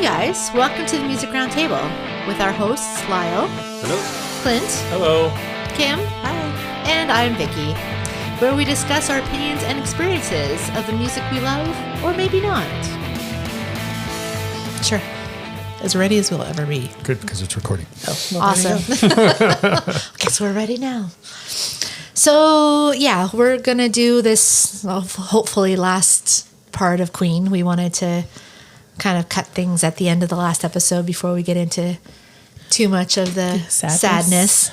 guys, welcome to the Music Roundtable with our hosts Lyle, hello, Clint, hello, Kim, hi, and I'm Vicki, where we discuss our opinions and experiences of the music we love, or maybe not. Sure. As ready as we'll ever be. Good, because it's recording. Oh, well, awesome. Guess we're ready now. So, yeah, we're going to do this, hopefully, last part of Queen. We wanted to kind of cut things at the end of the last episode before we get into too much of the sadness.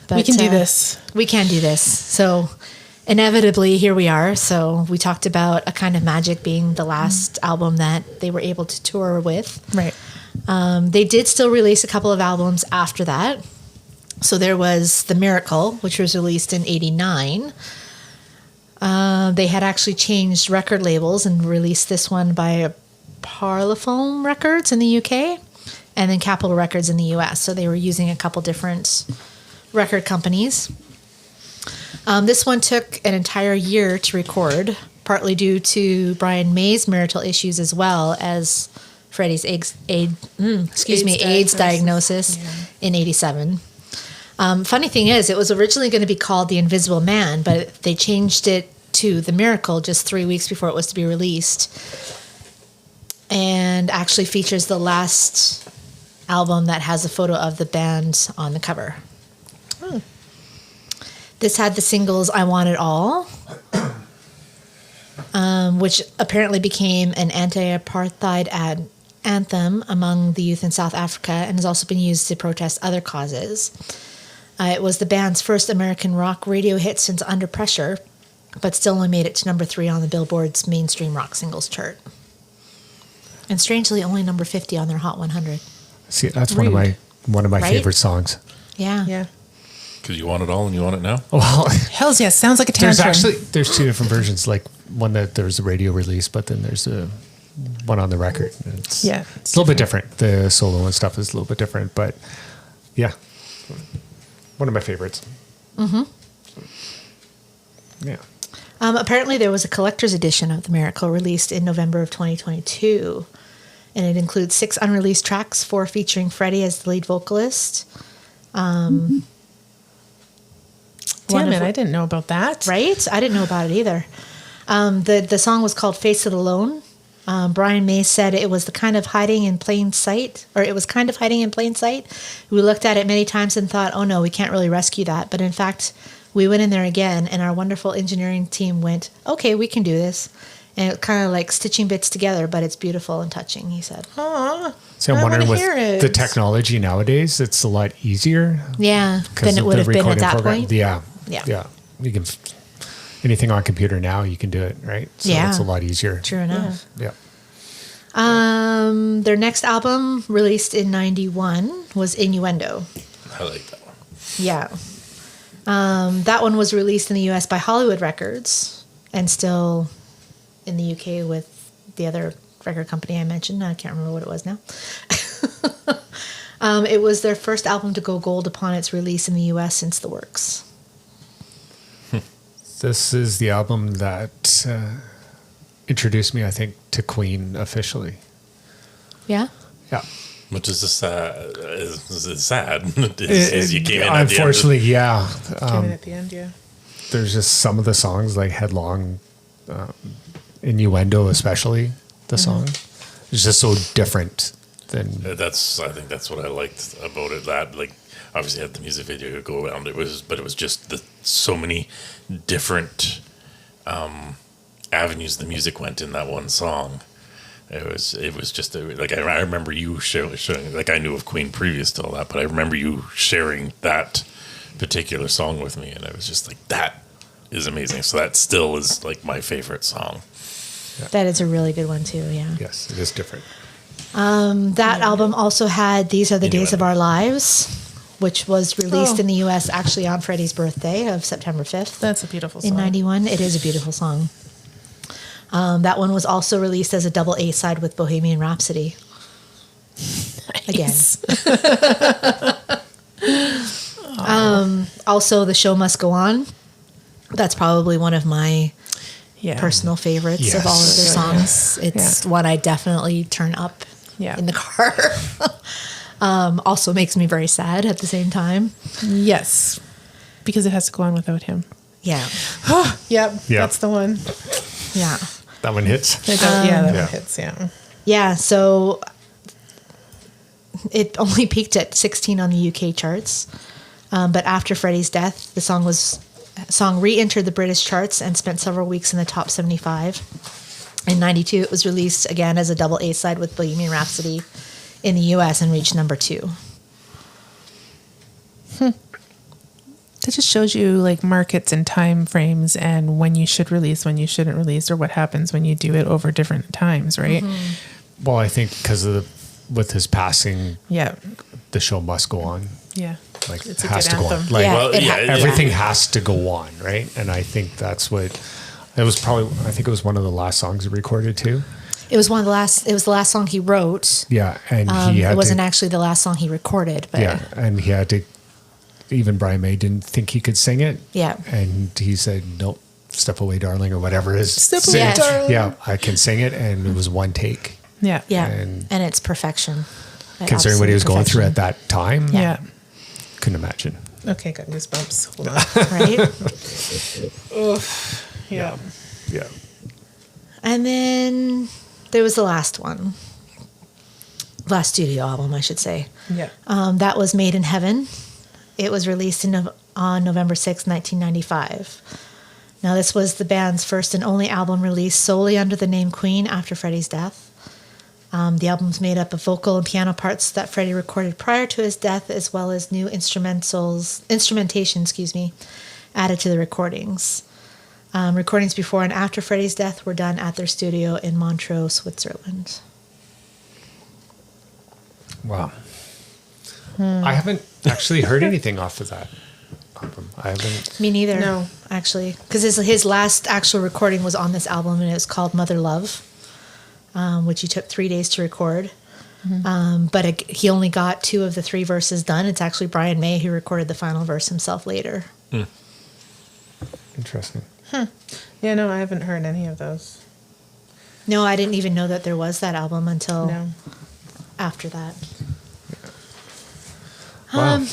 But we can do this. We can do this. So, inevitably, here we are. So, we talked about A Kind of Magic being the last album that they were able to tour with. Right. They did still release a couple of albums after that. So there was The Miracle, which was released in 89. They had actually changed record labels and released this one by Parlophone Records in the UK and then Capitol Records in the US. So they were using a couple different record companies. This one took an entire year to record, partly due to Brian May's marital issues as well as Freddie's AIDS diagnosis in 87. Funny thing is, it was originally going to be called The Invisible Man, but they changed it to The Miracle just 3 weeks before it was to be released. And actually features the last album that has a photo of the band on the cover. This had the singles I Want It All, which apparently became an anti-apartheid anthem among the youth in South Africa and has also been used to protest other causes. It was the band's first American rock radio hit since Under Pressure, but still only made it to number 3 on the Billboard's mainstream rock singles chart. And strangely, only number 50 on their Hot 100. See, that's one of my right? favorite songs. Yeah. Yeah. Because you want it all and you want it now? Well, hells yes. Sounds like a tantrum. There's two different versions. Like one that there's a radio release, but then there's a one on the record. It's a little bit different. The solo and stuff is a little bit different, but yeah, one of my favorites. Mm-hmm. Yeah. Apparently, there was a collector's edition of The Miracle released in November of 2022, and it includes 6 unreleased tracks, 4 featuring Freddie as the lead vocalist. Damn it, I didn't know about that. Right? I didn't know about it either. The song was called Face of the Lone. Brian May said it was kind of hiding in plain sight. We looked at it many times and thought, oh no, we can't really rescue that. But in fact, we went in there again and our wonderful engineering team went, okay, we can do this. And it kind of like stitching bits together, but it's beautiful and touching, he said. Aww. So I'm wondering with the technology nowadays, it's a lot easier. Yeah, than it would have been at that point. Yeah. You can anything on computer now, you can do it, right? So it's a lot easier. True enough. Yeah. Their next album, released in 91, was Innuendo. I like that one. Yeah. That one was released in the US by Hollywood Records and still in the UK with the other record company I mentioned. I can't remember what it was now. It was their first album to go gold upon its release in the US since The Works. This is the album that introduced me, I think, to Queen officially. Yeah? Yeah. Which is sad. Is you came in at unfortunately, the end Came in at the end, yeah. There's just some of the songs, like Headlong, Innuendo especially, the song. It's just so different than... I think that's what I liked about it. That, like, obviously had the music video to go around. It was just so many different avenues the music went in that one song. It was just like I remember you showing, like I knew of Queen previous to all that, but I remember you sharing that particular song with me, and I was just like, that is amazing. So that still is like my favorite song. Yeah. That is a really good one too. Yeah. Yes, it is different. That album also had These Are the Days of Our Lives, which was released in the U.S. actually on Freddie's birthday of September 5th. That's a beautiful song. In 91. It is a beautiful song. That one was also released as a double A-side with Bohemian Rhapsody. Nice. Again. Also, The Show Must Go On. That's probably one of my personal favorites of all of their songs. It's one I definitely turn up Yeah. in the car. Also makes me very sad at the same time. Yes. Because it has to go on without him. Yeah. Yep. Yeah. That's the one. Yeah. That one hits. That Yeah. one hits. Yeah. Yeah. So it only peaked at 16 on the UK charts. But after Freddie's death, the song re-entered the British charts and spent several weeks in the top 75. In 92, it was released again as a double A-side with Bohemian Rhapsody in the US and reached number 2. That just shows you like markets and time frames and when you should release, when you shouldn't release, or what happens when you do it over different times, right? Well, I think because with his passing, Yeah. the show must go on. Yeah. Like It's it a has good to go on. anthem. Like Yeah, Well, yeah, everything has to go on, right? And I think that's what it was. Probably, I think it was one of the last songs he recorded too. It was the last song he wrote. Yeah, and he had It wasn't to, actually the last song he recorded, but yeah, and he had to. Even Brian May didn't think he could sing it. Yeah. and he said, "Nope, step away, darling," or whatever it is. Step away, Sing- darling. Yeah, I can sing it, and it was one take. Yeah. yeah, And- and it's perfection. Like, Considering what he was absolute going through at perfection. that time, Yeah. couldn't imagine. Okay. Got goosebumps. Hold on. Right? Yeah. Yeah. And then there was the last one. Last studio album, I should say. Yeah. That was Made in Heaven. It was released on November 6, 1995. Now, this was the band's first and only album released solely under the name Queen after Freddie's death. The album's made up of vocal and piano parts that Freddie recorded prior to his death, as well as new instrumentation, added to the recordings. Recordings before and after Freddie's death were done at their studio in Montreux, Switzerland. Wow. I haven't actually heard anything off of that album. I haven't. Me neither. No. Actually, because his last actual recording was on this album, and it was called Mother Love, which he took 3 days to record. But he only got 2 of the 3 verses done. It's actually Brian May who recorded the final verse himself later. Interesting. Yeah. No, I haven't heard any of those. No, I didn't even know that there was that album until No. after that. Wow.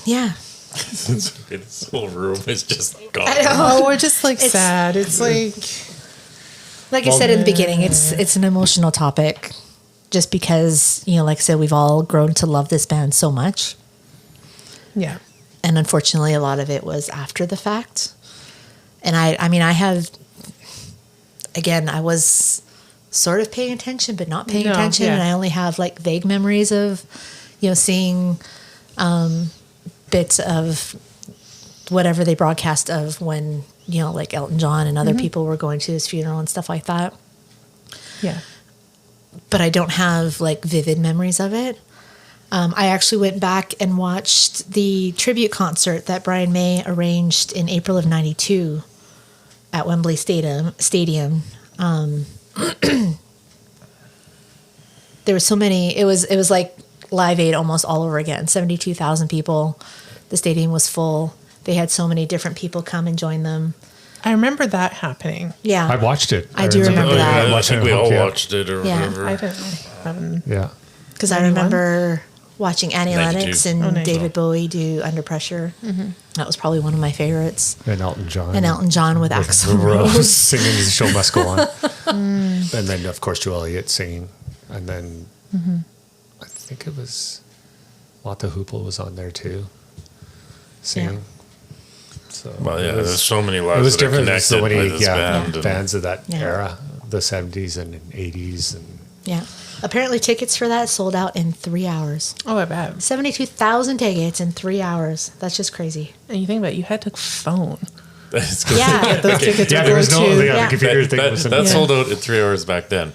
Yeah. This whole room is just gone. Oh, we're just like It's- sad. It's like, Like I said in the beginning, it's an emotional topic, just because, like I said, we've all grown to love this band so much. yeah. And unfortunately, a lot of it was after the fact. And I was sort of paying attention, but not paying No, attention. yeah. And I only have like vague memories of, seeing bits of whatever they broadcast of when, like Elton John and other people were going to his funeral and stuff like that. Yeah. But I don't have like vivid memories of it. I actually went back and watched the tribute concert that Brian May arranged in April of '92 at Wembley Stadium. There were so many. It was like Live Aid almost all over again. 72,000 people. The stadium was full. They had so many different people come and join them. I remember that happening. Yeah, I watched it. I do remember that. I think we all watched it or Yeah. whatever. I haven't. Yeah. because I 91? remember watching Annie 92. Lennox and 92. David Bowie do Under Pressure. That was probably one of my favorites. And Elton John. And Elton John with Axl Rose Rose. singing "The Show Must Go On," and then of course Joe Elliott singing, and then I think it was Lotta Hoople was on there too, singing. So Well, yeah, it was, there's so many it lives was that are different. There's connected so many by this band. and- bands of that Yeah. era, the 70s and 80s, and Yeah. Apparently tickets for that sold out in 3 hours. Oh, I bet. 72,000 tickets in 3 hours. That's just crazy. And you think about it, you had to phone. That's good. Yeah. Those tickets yeah, were there was going no to. Yeah. the computer That, thing that, wasn't. that sold out in 3 hours back then.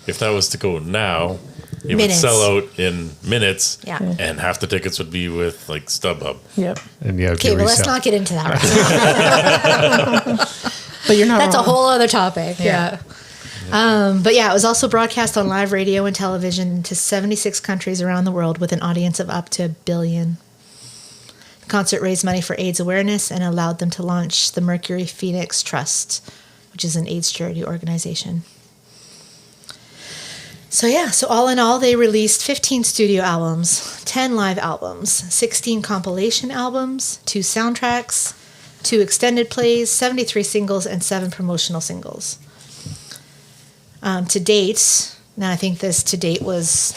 If that was to go now, it Minutes. would sell out in minutes. Yeah. And half the tickets would be with like StubHub. Yep. And yeah, Okay, well, let's not get into that right now. But you're not That's a wrong. whole other topic. Yeah. But yeah, it was also broadcast on live radio and television to 76 countries around the world with an audience of up to 1 billion. The concert raised money for AIDS awareness and allowed them to launch the Mercury Phoenix Trust, which is an AIDS charity organization. So all in all, they released 15 studio albums, 10 live albums, 16 compilation albums, 2 soundtracks, 2 extended plays, 73 singles, and 7 promotional singles. To date, now I think this to date was,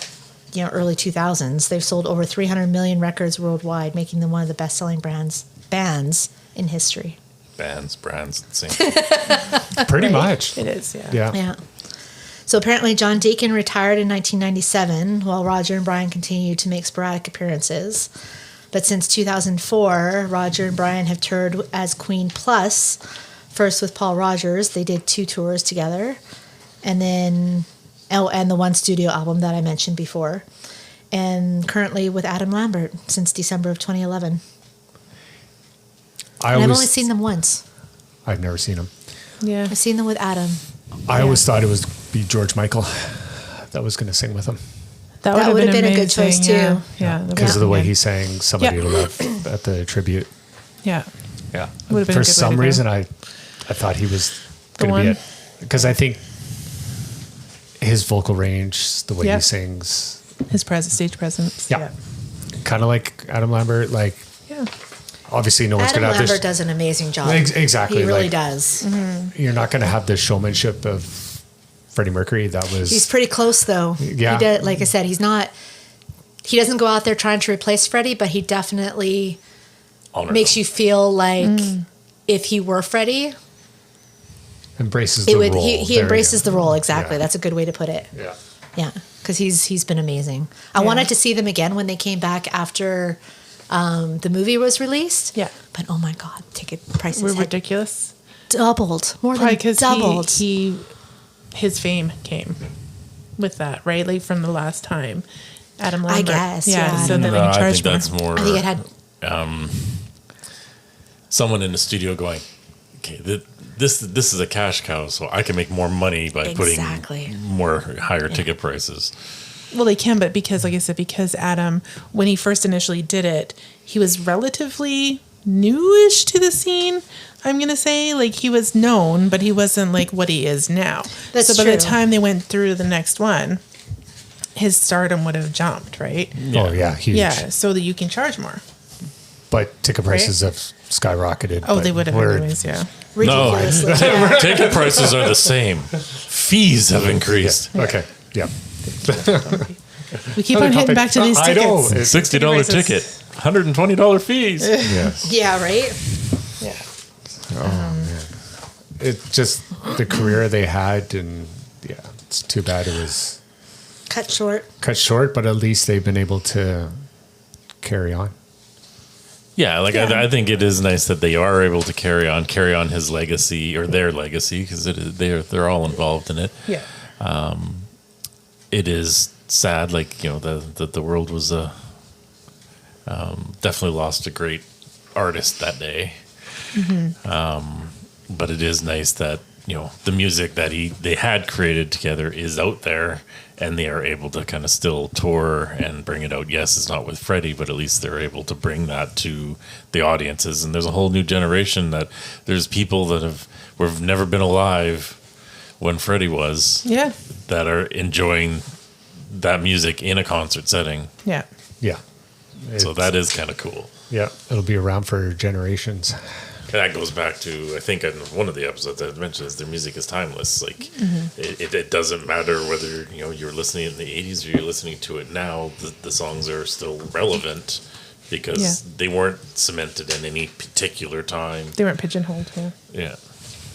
early 2000s, they've sold over 300 million records worldwide, making them one of the best-selling bands in history. Brands, same. Pretty much. It is, yeah. Yeah. So apparently John Deacon retired in 1997 while Roger and Brian continued to make sporadic appearances. But since 2004, Roger and Brian have toured as Queen Plus, first with Paul Rogers. They did 2 tours together. And then, and the 1 studio album that I mentioned before. And currently with Adam Lambert since December of 2011. I've only seen them once. I've never seen them. Yeah. I've seen them with Adam. I always thought it was be George Michael that was going to sing with him. That would have been a good choice too. Yeah, because of the way he sang "Somebody to Love" at the tribute. Yeah, yeah. Would have been For a good some way to reason, I thought he was going to be it because I think his vocal range, the way he sings, his stage presence. Yeah, kind of like Adam Lambert. Like, obviously, no one's going to have this. Adam Lambert does an amazing job. Exactly, he really does. Mm-hmm. You're not going to have the showmanship of Freddie Mercury. He's pretty close though. Yeah. He did, like I said, he doesn't go out there trying to replace Freddie, but he definitely makes you feel like if he were Freddie, embraces the role. He embraces the role. Exactly. Yeah. That's a good way to put it. Yeah. Yeah. Because he's been amazing. I wanted to see them again when they came back after the movie was released. Yeah. But oh my God, ticket prices were ridiculous. Doubled. More than doubled. His fame came with that, right? Like from the last time, Adam Lambert. I guess, yeah. So then they can charge more. That's more. I think it had someone in the studio going, "Okay, this is a cash cow, so I can make more money by putting more higher ticket prices." Well, they can, but because, like I said, because Adam, when he first initially did it, he was relatively newish to the scene. I'm going to say, like, he was known, but he wasn't like what he is now. That's so by true. the time they went through to the next one, his stardom would have jumped, right? Yeah. Oh, yeah, huge. Yeah, so that you can charge more. But ticket prices have skyrocketed. Oh, they would have anyways, yeah. Ridiculously. No, ticket prices are the same. Fees have increased. Yeah. Okay, yeah. We keep on hitting back to these tickets. I know. $60 ticket, $120 fees. Yes. Yeah, right? Yeah. Oh, man. It's just the career they had, and it's too bad it was cut short, but at least they've been able to carry on. Yeah, I think it is nice that they are able to carry on his legacy or their legacy because they're all involved in it. Yeah. It is sad, the world was definitely lost a great artist that day. Mm-hmm. But it is nice that the music that they had created together is out there, and they are able to kind of still tour and bring it out. Yes, it's not with Freddie, but at least they're able to bring that to the audiences. And there's a whole new generation there's people that have never been alive when Freddie was, that are enjoying that music in a concert setting. Yeah. Yeah. So that is kind of cool. Yeah. It'll be around for generations. That goes back to, I think in one of the episodes I mentioned, is their music is timeless. Like it doesn't matter whether you're listening in the 80s or you're listening to it now. The songs are still relevant because they weren't cemented in any particular time. They weren't pigeonholed. Yeah.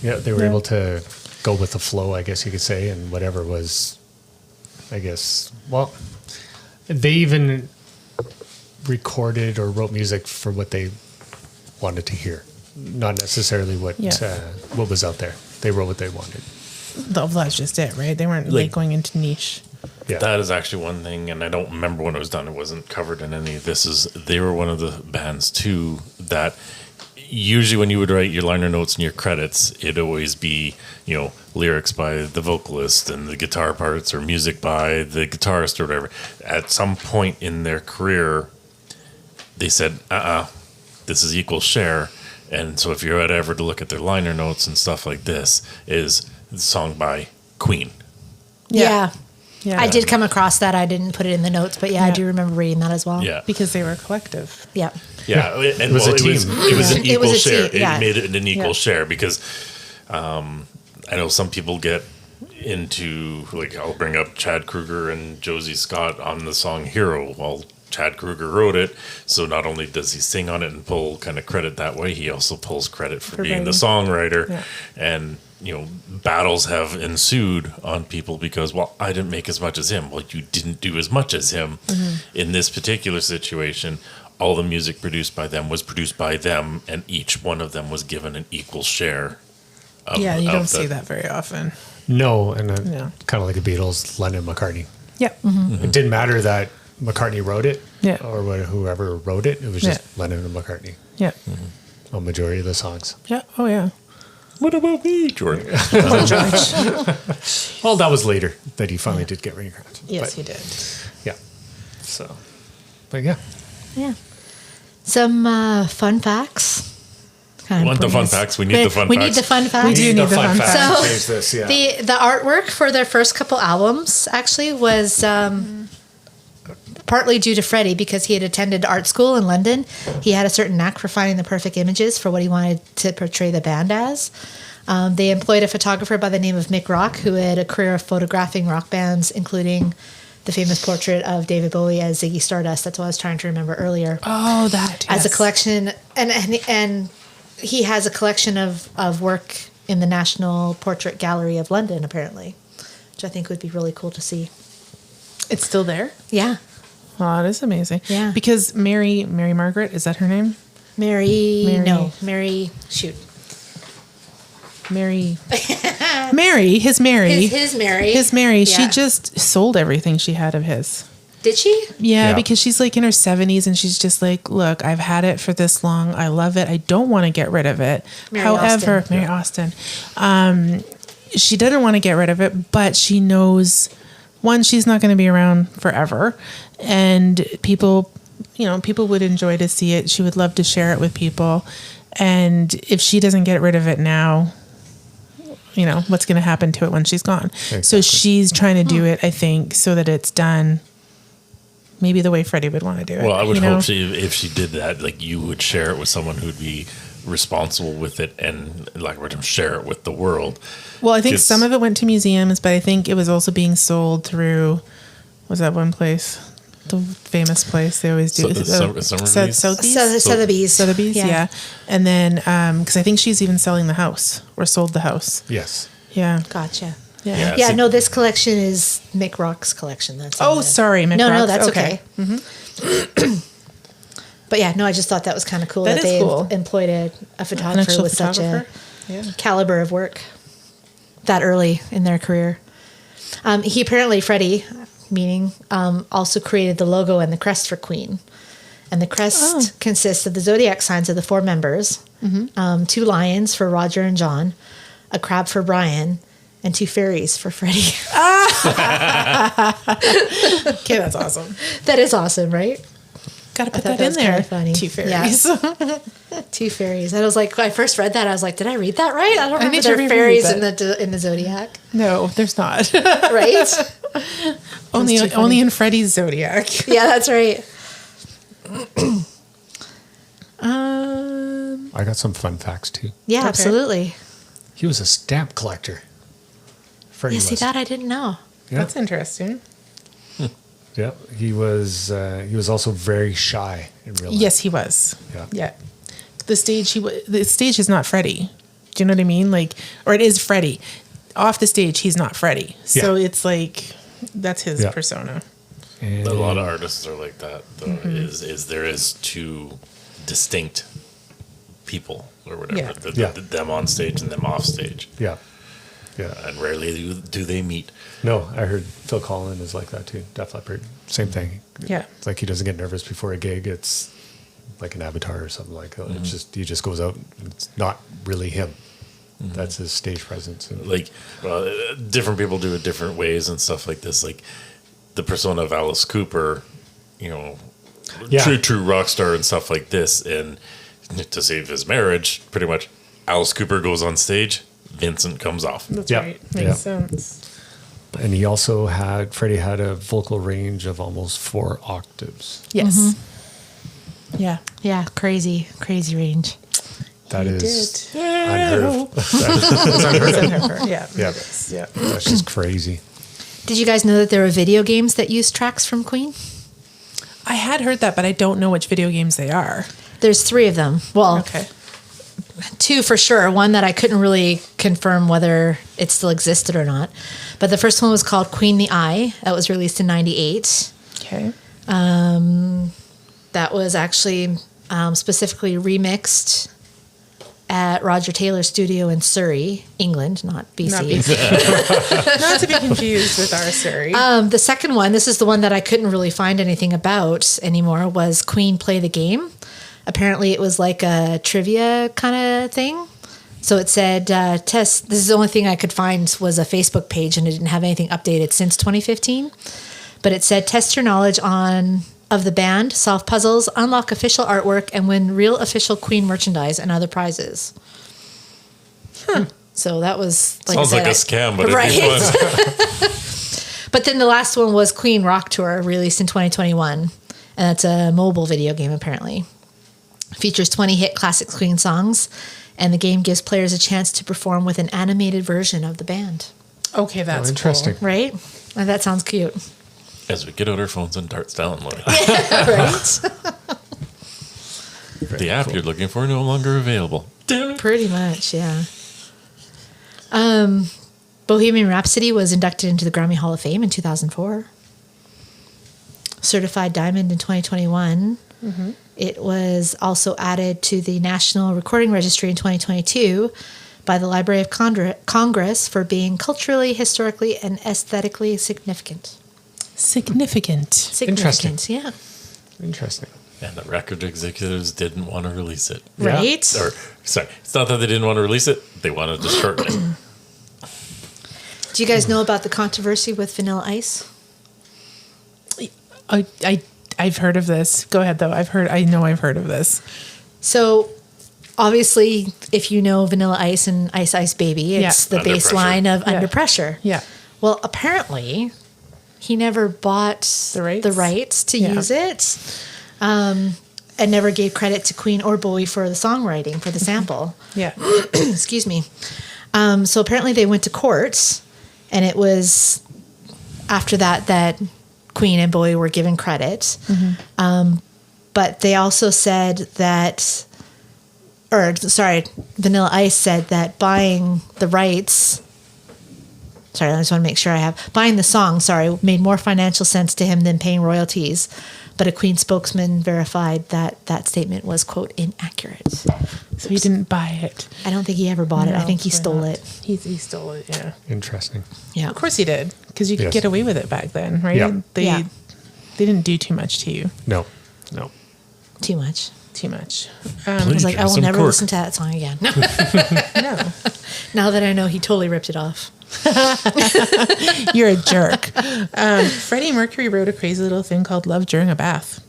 Yeah, they were able to go with the flow, I guess you could say, and whatever was, I guess. Well, they even recorded or wrote music for what they wanted to hear. Not necessarily what was out there. They wrote what they wanted. That's just it, right? They weren't going into niche. Yeah. That is actually one thing, and I don't remember when it was done. It wasn't covered in any of this. They were one of the bands too that usually when you would write your liner notes and your credits, it'd always be lyrics by the vocalist and the guitar parts or music by the guitarist or whatever. At some point in their career, they said, this is equal share. And so if you're ever to look at their liner notes and stuff like this, is the song by Queen. Yeah. Yeah. I did come across that. I didn't put it in the notes, but I do remember reading that as well. Yeah. Because they were a collective. Yeah. Yeah, and It was a team. It was an It equal was a share. team, yeah. It made it an equal Yeah. share because I know some people get into, like, I'll bring up Chad Kroeger and Josie Scott on the song Hero. Well, Chad Kroeger wrote it, so not only does he sing on it and pull kind of credit that way, he also pulls credit for being the songwriter. Yeah. And, battles have ensued on people because, well, I didn't make as much as him. Well, you didn't do as much as him. In this particular situation, all the music produced by them was produced by them, and each one of them was given an equal share. You don't see that very often. No, and Yeah. kind of like the Beatles, Lennon, McCartney. Yep. It didn't matter that McCartney wrote it, Yeah. or whoever wrote it. It was just Lennon and McCartney. Yeah. A majority of the songs. Yeah. Oh, yeah. What about me, Jordan? Well, that was later that he finally did get ring crowns. Yes, he did. Yeah. So, but yeah. Yeah. Some fun facts. We want the fun facts. We need the fun We facts. need the fun facts. We do need the fun facts. So Change this, yeah. the artwork for their first couple albums actually was partly due to Freddie because he had attended art school in London. He had a certain knack for finding the perfect images for what he wanted to portray the band as. They employed a photographer by the name of Mick Rock, who had a career of photographing rock bands, including the famous portrait of David Bowie as Ziggy Stardust. That's what I was trying to remember earlier. Oh, that. As a yes. collection, and he has a collection of work in the National Portrait Gallery of London, apparently, which I think would be really cool to see. It's still there? Yeah. Oh, that is amazing. Yeah. Because Mary Margaret, is that her name? Mary. Mary. No, Mary, shoot. Mary. His Mary. His Mary. His Mary. She Yeah. just sold everything she had of his. Did she? Yeah, Yeah. because she's like in her 70s and she's just like, look, I've had it for this long. I love it. I don't want to get rid of it. Mary However, Austin. Mary Austin, she doesn't want to get rid of it, but she knows, one, she's not going to be around forever. And people would enjoy to see it. She would love to share it with people. And if she doesn't get rid of it now, what's going to happen to it when she's gone? Exactly. So she's trying to do it, I think, so that it's done maybe the way Freddie would want to do it. Well, I would hope if she did that, like, you would share it with someone who'd be responsible with it and, like, we're going to share it with the world. Well, I think 'Cause- some of it went to museums, but I think it was also being sold through, was that one place? The famous place they always do. Sotheby's? Sotheby's. Sotheby's, yeah. And then, because I think she's even selling the house or sold the house. Yes. Yeah. Gotcha. Yeah. Yeah, see- no, this collection is Mick Rock's collection. That's Oh, sorry, Mick No, Rock's. that's Okay. okay. But yeah, no, I just thought that was kind of cool That that is they cool. employed a An photographer actual with such a photographer. Yeah. caliber of work that early in their career. He apparently, Freddie, meaning, also created the logo and the crest for Queen. And the crest consists of the zodiac signs of the four members, 2 lions for Roger and John, a crab for Brian, and 2 fairies for Freddie. Okay, that's awesome. That is awesome, right? Got to put thought that in was there. kinda funny. 2 fairies. Yeah. 2 fairies. And I was like, when I first read that, I was like, did I read that right? I don't remember need to there are reread fairies that. in the zodiac, No, there's not. right? only too funny. only in Freddie's zodiac. Yeah, that's right. I got some fun facts too. Yeah, Okay. absolutely. He was a stamp collector. Freddie Yeah, see, was. that I didn't know. Yeah. That's interesting. Yeah. He was also very shy in real life. Yes, he was. Yeah. Yeah. The stage is not Freddie. Do you know what I mean? Like, or it is Freddie. Off the stage, he's not Freddie. So it's like, that's his Yeah. persona. And A lot of artists are like that, though, is there is 2 distinct people or whatever. Yeah. Them on stage and them off stage. Yeah. Yeah. And rarely do they meet. No, I heard Phil Collins is like that too. Def Leppard, same thing. Yeah. It's like he doesn't get nervous before a gig. It's like an avatar or something like that. It's just, he just goes out and it's not really him. That's his stage presence. And Like, different people do it different ways and stuff like this. Like, the persona of Alice Cooper, Yeah. true rock star and stuff like this. And to save his marriage, pretty much, Alice Cooper goes on stage, Vincent comes off. That's Yeah. right. Makes Yeah. sense. And he also Freddie had a vocal range of almost 4 octaves. Yes. Yeah. Yeah, crazy range. That He is did. unheard of. Yeah. Yeah. Yeah. That's just crazy. Did you guys know that there were video games that used tracks from Queen? I had heard that, but I don't know which video games they are. There's 3 of them. Well, Okay. 2 for sure. One that I couldn't really confirm whether it still existed or not. But the first one was called Queen the Eye. That was released in 98. Okay. That was actually specifically remixed at Roger Taylor's studio in Surrey, England, not BC. Not BC. Not to be confused with our Surrey. The second one, this is the one that I couldn't really find anything about anymore, was Queen Play the Game. Apparently it was like a trivia kind of thing. So it said, test, this is the only thing I could find was a Facebook page, and it didn't have anything updated since 2015. But it said, test your knowledge of the band, solve puzzles, unlock official artwork, and win real official Queen merchandise and other prizes. So that was like Sounds like a scam, but it'd be fun. But then the last one was Queen Rock Tour, released in 2021, and that's a mobile video game apparently. Features 20 hit classic Queen songs, and the game gives players a chance to perform with an animated version of the band. Okay, that's interesting. cool. Right? That sounds cute. As we get out our phones and start downloading. Right? The app you're looking for no longer available. Damn it. Pretty much, yeah. Bohemian Rhapsody was inducted into the Grammy Hall of Fame in 2004. Certified Diamond in 2021. Mm-hmm. It was also added to the National Recording Registry in 2022 by the Library of Congress for being culturally, historically, and aesthetically significant. Significant. Interesting. Yeah. Interesting. And the record executives didn't want to release it. Right? Or, sorry, it's not that they didn't want to release it, they wanted to shorten it. Do you guys know about the controversy with Vanilla Ice? I've heard of this. Go ahead though. I know I've heard of this. So obviously, if you know Vanilla Ice and Ice Ice Baby, it's the Under bass Pressure. line of Yeah. Under Pressure. Yeah. Well, apparently, he never bought The rights? to Yeah. use it, and never gave credit to Queen or Bowie for the songwriting for the sample. Yeah. Excuse me. So apparently, they went to court, and it was after that Queen and Bowie were given credit. But they also said that, Vanilla Ice said that buying the rights, I just want to make sure buying the song, made more financial sense to him than paying royalties. But a Queen spokesman verified that statement was, quote, inaccurate. So he didn't buy it. I don't think he ever bought it. I No, think he probably stole not. it. He stole it, yeah. Interesting. Yeah. Of course he did, because you could Yes. get away with it back then, right? Yeah. They didn't do too much to you. No. Too much. Too much. I was like, I will Some never cork. listen to that song again. No. Now that I know he totally ripped it off. You're a jerk. Freddie Mercury wrote a crazy little thing called Love During a Bath.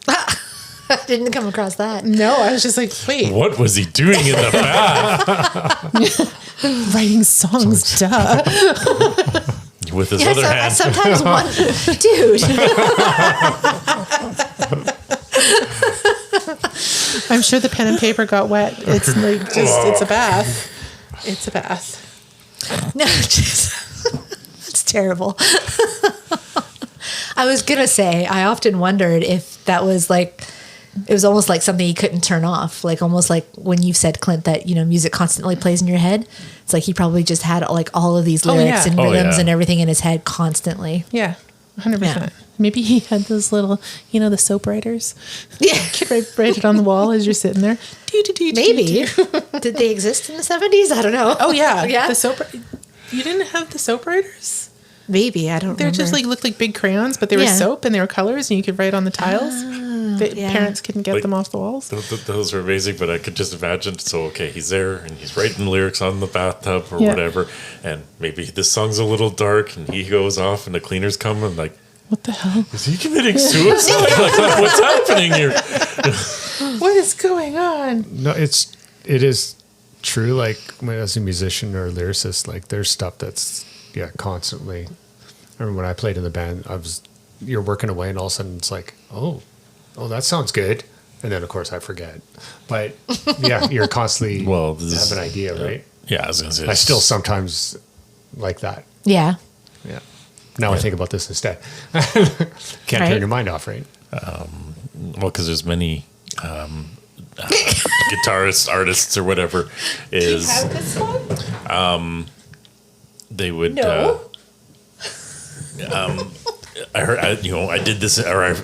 I didn't come across that. No, I was just like, wait, What was he doing in the bath? writing songs, duh. With his Yeah, other I hand. sometimes wonder, dude. I'm sure the pen and paper got wet. It's like it's a bath. It's a bath. No, it's terrible. I was gonna say, I often wondered if that was like, it was almost like something he couldn't turn off, like almost like when you said, Clint, that music constantly plays in your head. It's like he probably just had like all of these lyrics yeah. and Oh, rhythms yeah. and everything in his head constantly. Yeah, 100%. Yeah. Maybe he had those little, the soap writers. Yeah, Could write it on the wall as you're sitting there. maybe. Did they exist in the 70s? I don't know. Oh yeah, Yeah. The soap. You didn't have the soap writers. Maybe, I don't They're remember. just like looked like big crayons, but they were Yeah. soap and they were colors, and you could write on the tiles. The yeah. parents couldn't get Like- them off the walls. Those were amazing, but I could just imagine. So, okay, he's there and he's writing lyrics on the bathtub or Yeah. whatever, and maybe this song's a little dark, and he goes off, and the cleaners come and like, What the hell? is he committing suicide? like, what's happening here? What is going on? No, it is true. Like as a musician or a lyricist, like there's stuff that's constantly. I remember when I played in the band, you're working away and all of a sudden it's like, oh, that sounds good. And then of course I forget. But yeah, you're constantly have an idea, right? Yeah, I was going to say. I still sometimes like that. Yeah. Yeah. Now I think about this instead. Can't turn your mind off, right? Well, because there's many guitarists, artists, or whatever is. Do you have this one? They would. No. I heard. I did this, or I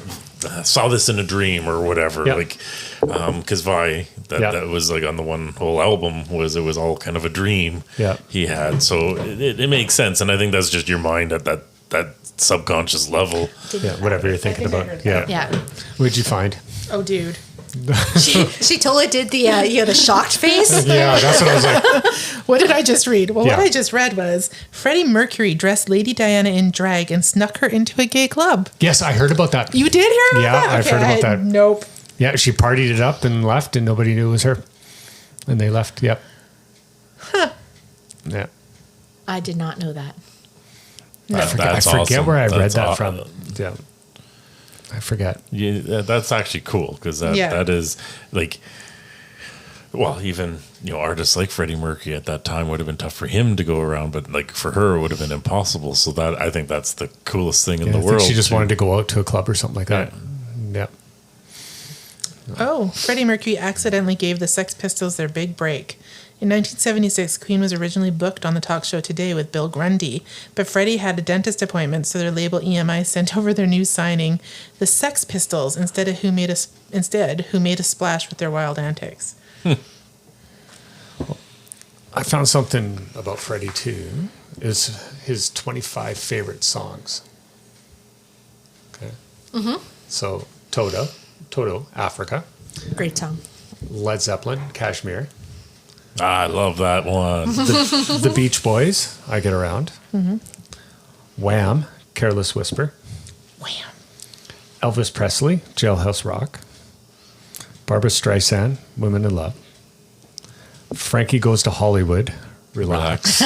saw this in a dream, or whatever. Yeah. Like, because Vi, that was like on the one whole album it was all kind of a dream. Yeah. He had, so it makes sense, and I think that's just your mind at that subconscious level. Yeah, whatever you're thinking I about. heard Yeah. Yeah. What'd you find? Oh, dude. She totally did the the shocked face. Yeah, that's what I was like. What did I just read? Well, Yeah. what I just read was Freddie Mercury dressed Lady Diana in drag and snuck her into a gay club. Yes, I heard about that. You did hear about Yeah, that? I've heard about that. Nope. Yeah, she partied it up and left, and nobody knew it was her. And they left. Yep. Huh. Yeah. I did not know that. I forget awesome. where I read That's that from. Yeah. I forget. Yeah, that's actually cool because that is like, well, even artists like Freddie Mercury at that time would have been tough for him to go around, but like for her it would have been impossible. So that I think that's the coolest thing in the I think world. she just wanted to go out to a club or something like that. Yeah. Oh, Freddie Mercury accidentally gave the Sex Pistols their big break. In 1976, Queen was originally booked on the talk show Today with Bill Grundy, but Freddie had a dentist appointment, so their label EMI sent over their new signing, the Sex Pistols, instead who made a splash with their wild antics. I found something about Freddie too. Is his 25 favorite songs. Okay. Mm-hmm. So Toto, Africa. Great song. Led Zeppelin, Kashmir. I love that one. The Beach Boys, I Get Around. Mm-hmm. Wham, Careless Whisper. Wham. Elvis Presley, Jailhouse Rock. Barbra Streisand, Women in Love. Frankie Goes to Hollywood, Relax.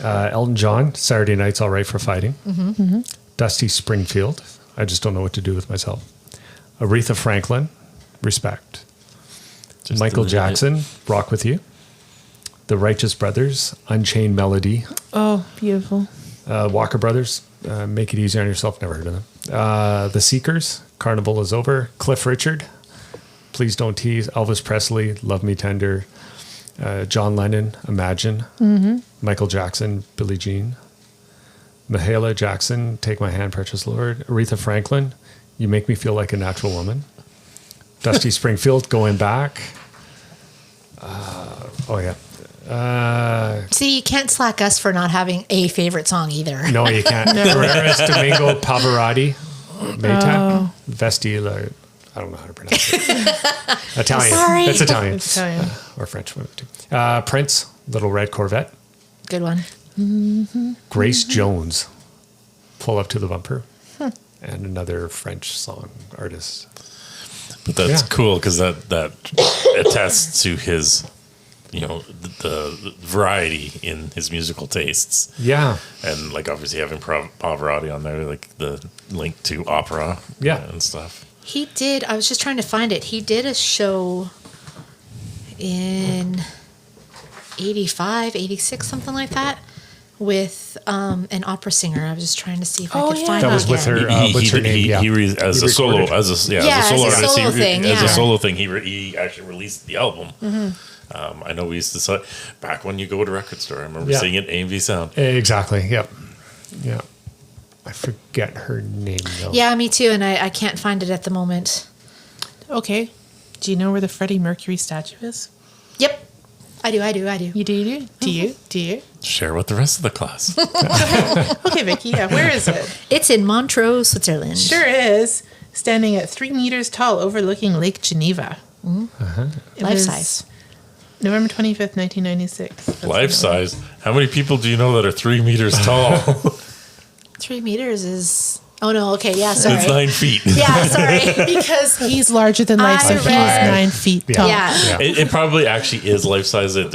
Elton John, Saturday Night's All Right for Fighting. Mm-hmm. Mm-hmm. Dusty Springfield, I Just Don't Know What to Do with Myself. Aretha Franklin, Respect. Michael Jackson, Rock With You. The Righteous Brothers, Unchained Melody. Oh, beautiful. Walker Brothers, Make It Easy on Yourself, never heard of them. The Seekers, Carnival Is Over. Cliff Richard, Please Don't Tease. Elvis Presley, Love Me Tender. John Lennon, Imagine. Mm-hmm. Michael Jackson, Billie Jean. Mahalia Jackson, Take My Hand, Precious Lord. Aretha Franklin, You Make Me Feel Like a Natural Woman. Dusty Springfield, Going Back. See, you can't slack us for not having a favorite song either. No, you can't. Guerrero's Domingo Pavarotti. Meta. Vestila. I don't know how to pronounce it. Italian. Sorry. It's Italian. It's Italian. Or French. One too. Prince, Little Red Corvette. Good one. Grace Jones, Pull Up to the Bumper. And another French song artist. But that's cool because that attests to his, the variety in his musical tastes. Yeah. And like obviously having Pavarotti on there, like the link to opera and stuff. He did, I was just trying to find it. He did a show in 85, 86, something like that, with an opera singer. I was just trying to see if I could find that it. was with her. What's her name? As a solo artist. As a solo thing, he actually released the album. Mm-hmm. I know we used to saw it back when you go to a record store. I remember seeing it AMV Sound. Exactly. Yep. Yeah. I forget her name though. Yeah, me too, and I can't find it at the moment. Okay. Do you know where the Freddie Mercury statue is? Yep. I do. You do? Do you? Share with the rest of the class. Okay, Vicki. Yeah, where is it? It's in Montreux, Switzerland. Sure is. Standing at 3 meters tall, overlooking Lake Geneva. Life size. November 25th, 1996. Life size. How many people do you know that are 3 meters tall? 3 meters is Oh no. Okay. Yeah. Sorry. It's 9 feet. Yeah. Sorry. Because he's larger than life, so I he's read- 9 feet Yeah. tall. Yeah. It probably actually is life size. They're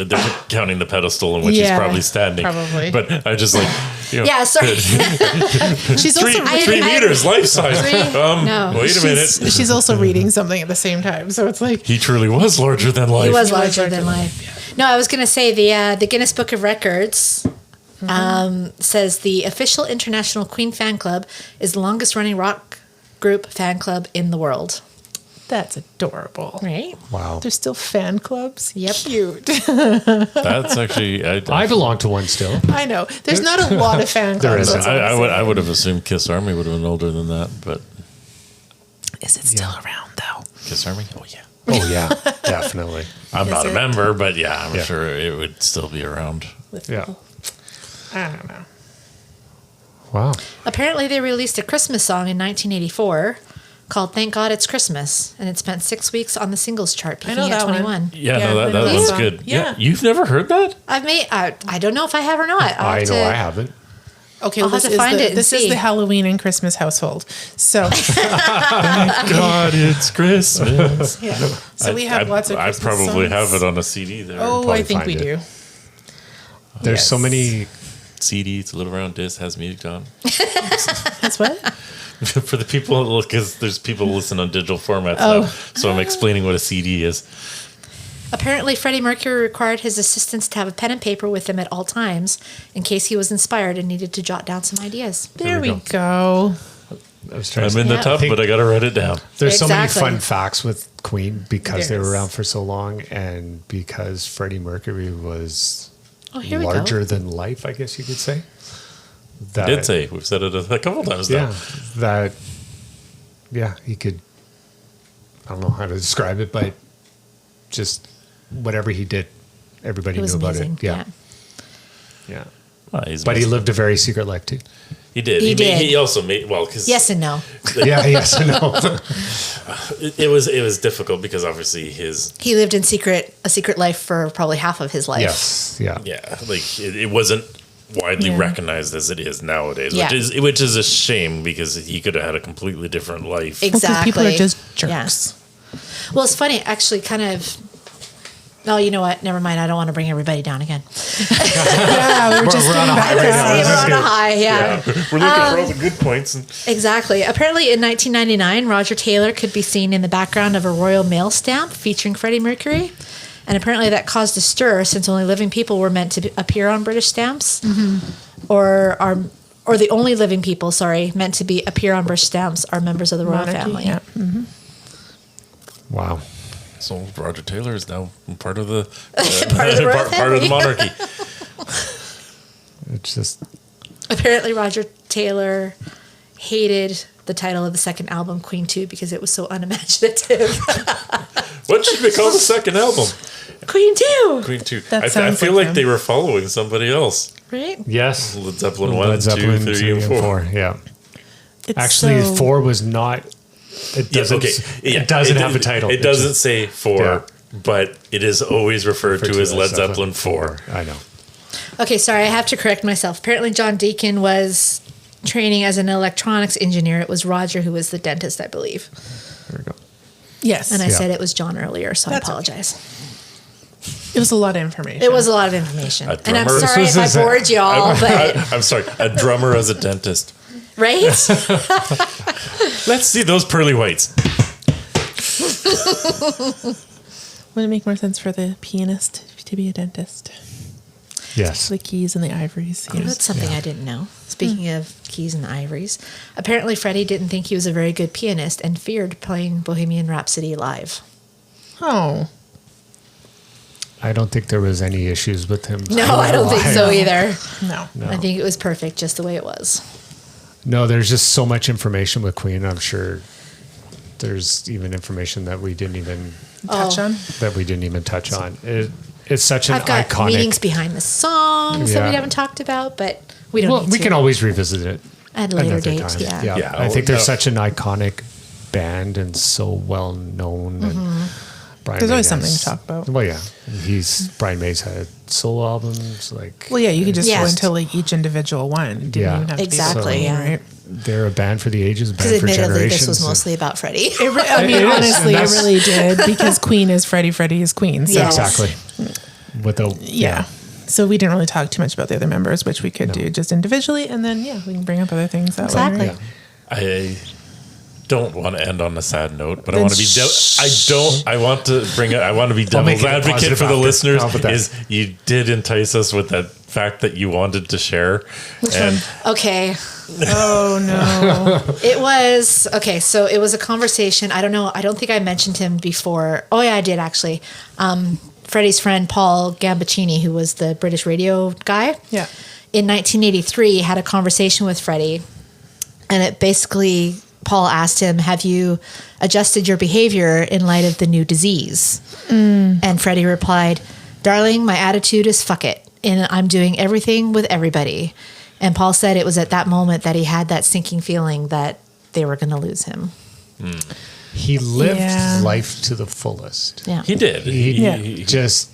counting the pedestal in which he's Yeah, probably standing. probably. But I just like, Yeah. Sorry. She's three, also three meters life size. No. Wait a minute. She's also reading something at the same time, so it's like He truly was larger than life. He was He was larger than life. No, I was going to say the Guinness Book of Records says the official International Queen fan club is the longest running rock group fan club in the world. that's adorable. Right? Wow. There's still fan clubs. Yep. Cute. That's actually. I belong to one still. I know. There's not a lot of fan There clubs. isn't. that's all I'm saying. I would have assumed Kiss Army would have been older than that, but Is it still around though? Kiss Army? Oh, yeah. Oh yeah, definitely. I'm Is not a it? member, but yeah, I'm Yeah. sure it would still be around. Yeah. I don't know. Wow. Apparently, they released a Christmas song in 1984 called "Thank God It's Christmas," and it spent 6 weeks on the singles chart, I peaking know at that one. 21. Yeah, Yeah, no, I that know one's that good. song. Yeah. Yeah. You've never heard that? I don't know if I have or not. I know I haven't. Okay, I'll well, have to find it and this is see. the Halloween and Christmas household. So, God, it's Christmas. yeah. So we have lots of I Christmas probably songs. have it on a CD there. Oh, probably I think find we it. do. There's so Yes. many. CD, it's a little round disc, has music on. That's what? For the people, because there's people who listen on digital formats Oh. now. So I'm explaining what a CD is. Apparently, Freddie Mercury required his assistants to have a pen and paper with him at all times in case he was inspired and needed to jot down some ideas. There we we go. go. I was trying I'm to in the Yeah. tub, but I got to write it down. There's so many Exactly. fun facts with Queen because they There were is. around for so long, and because Freddie Mercury was Oh, here we larger go. than life, I guess you could say. I did say, we've said it a couple times now. Yeah, that. Yeah, he could. I don't know how to describe it, but just whatever he did, everybody It knew was about amazing. it. Yeah, yeah. Well, he's But he missed- lived a very secret life too. He did. He did. He also made, well, because Yes and no. Yeah, yes, I know. it was difficult because obviously his, He lived in a secret life for probably half of his life. Yes, yeah. yeah, like it wasn't widely Yeah. recognized as it is nowadays, Yeah. which is a shame because he could have had a completely different life. Exactly. Because people are just Yeah. jerks. Well, it's funny, actually, kind of. Oh, you know what? Never mind. I don't want to bring everybody down again. Yeah, we were just we're on getting a high back right to now. saying- This is We're on good. a high, yeah. We're looking for all the good points. And Exactly. Apparently, in 1999, Roger Taylor could be seen in the background of a Royal Mail stamp featuring Freddie Mercury. And apparently, that caused a stir since only living people were meant to appear on British stamps. Or the only living people, meant to be appear on British stamps are members of the royal Monarchy, family. yeah. Wow. so Roger Taylor is now part of the Part of the royal part of the family. monarchy. It's just Apparently, Roger Taylor hated the title of the second album, Queen 2, because it was so unimaginative. What should we call the second album? Queen 2! Queen 2. That I sounds feel like like him. they were following somebody else. Right? yes. Led Zeppelin 1, Led Zeppelin 2, 3, and 4. Yeah. It's Actually, so- 4 was not. It Yeah, doesn't. It doesn't have a title. It It's doesn't just- say 4, Yeah. but it is always referred to as Led Zeppelin 4. I know. Okay, sorry, I have to correct myself. Apparently, John Deacon was training as an electronics engineer. It was Roger who was the dentist, I believe. There we go. Yes. And I Yeah. said it was John earlier, so That's I apologize. It was a lot of information. It was a lot of information. A And I'm drummer. sorry if I This is a- bored y'all, but, I'm sorry, a drummer as a dentist. right? Let's see those pearly whites. Would it make more sense for the pianist to be a dentist? Yes. The keys and the ivories. Oh, that's something I didn't know. Speaking of keys and ivories, apparently Freddie didn't think he was a very good pianist and feared playing Bohemian Rhapsody live. Oh. I don't think there was any issues with him. No, I don't think so either. No. I think it was perfect just the way it was. No, there's just so much information with Queen. I'm sure there's even information that we didn't even Touch on? touch on. It's such an I've got iconic. meanings behind the songs that we Yeah. haven't talked about, but we don't Well, need we to. can always revisit it At a later another date, time. yeah. Yeah, I think they're no. such an iconic band and so well known. And Brian There's May always something has- to talk about. Well, yeah, Brian May's had solo albums like. Well, yeah, you could just Yeah. go into like each individual one. It didn't Yeah. even have to Exactly, be yeah. right? they're a band for the ages, a Because band for admittedly, generations. this was mostly about Freddie. Honestly, it really did, because Queen is Freddie, Freddie is Queen. So. Yes. Exactly. Yeah. So we didn't really talk too much about the other members, which we could do just individually, and then we can bring up other things that way. Exactly. I don't want to end on a sad note, but I want to be. I want to bring it. I want to be devil's advocate for the listeners. Is you did entice us with that fact that you wanted to share. Okay. Oh no. It was okay. So it was a conversation. I don't know. I don't think I mentioned him before. Oh yeah, I did actually. Freddie's friend Paul Gambaccini, who was the British radio guy. Yeah. In 1983, had a conversation with Freddie, and it basically Paul asked him, "Have you adjusted your behavior in light of the new disease?" And Freddie replied, "Darling, my attitude is fuck it, and I'm doing everything with everybody." And Paul said it was at that moment that he had that sinking feeling that they were going to lose him. He lived life to the fullest. Yeah, He did. He just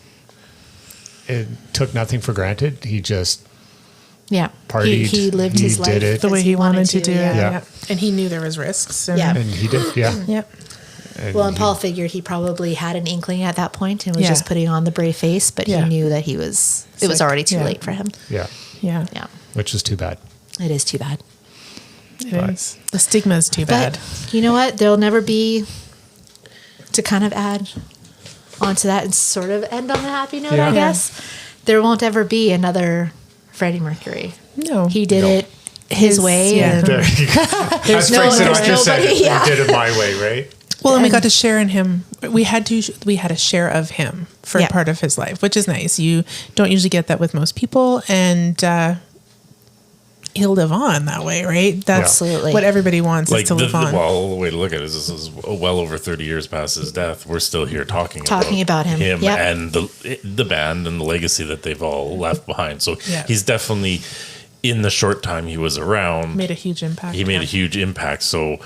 it took nothing for granted. He just partied. He lived his life did it The way he wanted to do it. Yeah. And he knew there was risks. Yeah. and he did. Yeah. Yep. And Paul figured he probably had an inkling at that point and was just putting on the brave face, but he knew that it was already too late for him. Yeah. Yeah. Yeah, Which is too bad. it is too bad. It is. The stigma is too bad. But you know what? There'll never be, to kind of add onto that and sort of end on a happy note, I guess. There won't ever be another Freddie Mercury. No. He did it his way. yeah. And As no- Frank there's Sinatra said, nobody- yeah. he did it my way, right? Well, and we got to share in him. We had a share of him for Yeah. part of his life, which is nice. You don't usually get that with most people, and he'll live on that way, right? That's Absolutely. what everybody wants, is to live on. Well, the way to look at it is this is well over 30 years past his death. We're still here talking about him. Yep. and the band and the legacy that they've all left behind. So he's definitely, in the short time he was around, Made a huge impact. He made a huge impact. So,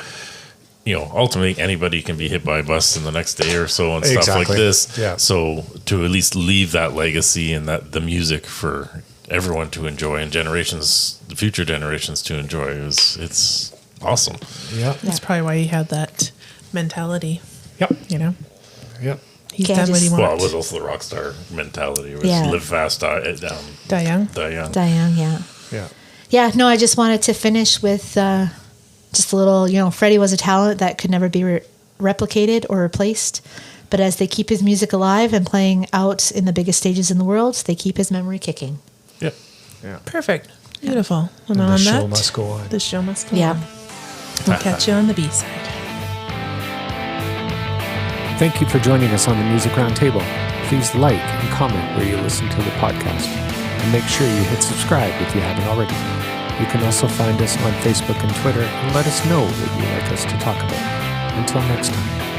ultimately anybody can be hit by a bus in the next day or so and stuff like this. Yeah. So to at least leave that legacy and that the music for everyone to enjoy and the future generations to enjoy, it's awesome. Yeah. That's probably why he had that mentality. Yep. Yep. He's Can't done what he just- Well, it wants. was also the rock star mentality. It was Yeah. live fast, die Die young. young. Diane, yeah. Yeah. Yeah, no, I just wanted to finish with just a little, Freddie was a talent that could never be replicated or replaced. But as they keep his music alive and playing out in the biggest stages in the world, they keep his memory kicking. Yep. Yeah. Perfect. Beautiful. And The on show that, must go on. the show must go Yeah. on. We'll catch you on the B-side. Thank you for joining us on the Music Roundtable. Please like and comment where you listen to the podcast. And make sure you hit subscribe if you haven't already. You can also find us on Facebook and Twitter and let us know what you'd like us to talk about. Until next time.